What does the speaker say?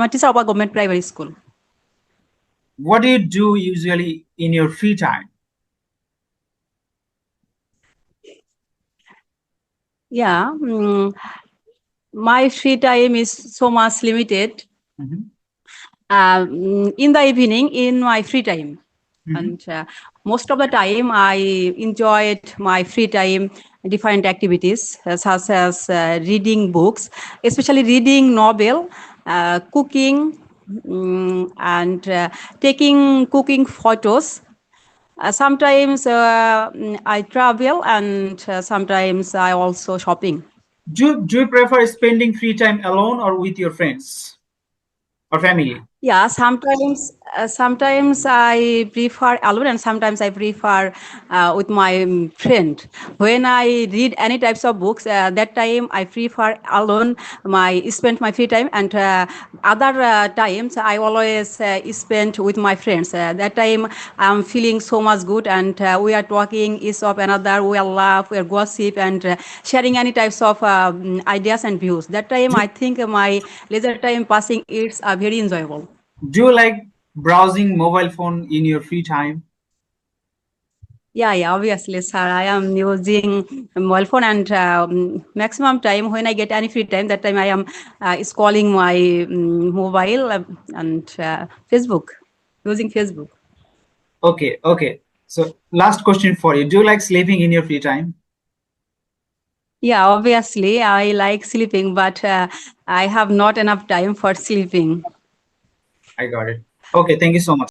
I'm a teacher of a government primary school. What do you do usually in your free time? Yeah, my free time is so much limited. Mhm. In the evening, in my free time, and most of the time, I enjoyed my free time different activities such as reading books, especially reading novel, cooking, and taking cooking photos. Sometimes I travel, and sometimes I also shopping. Do you prefer spending free time alone or with your friends or family? Yeah, sometimes I prefer alone, and sometimes I prefer with my friend. When I read any types of books, that time I prefer alone. Spend my free time, and other times I always spend with my friends. That time I'm feeling so much good, and we are talking each of another. We are laugh, we are gossip, and sharing any types of ideas and views. That time Do, I think my leisure time passing is very enjoyable. do you like browsing mobile phone in your free time? Yeah, obviously, sir. I am using mobile phone, and maximum time when I get any free time, that time I am scrolling my mobile and Facebook, using Facebook. Okay. So last question for you. Do you like sleeping in your free time? Yeah, obviously, I like sleeping, but I have not enough time for sleeping. I got it. Okay, thank you so much.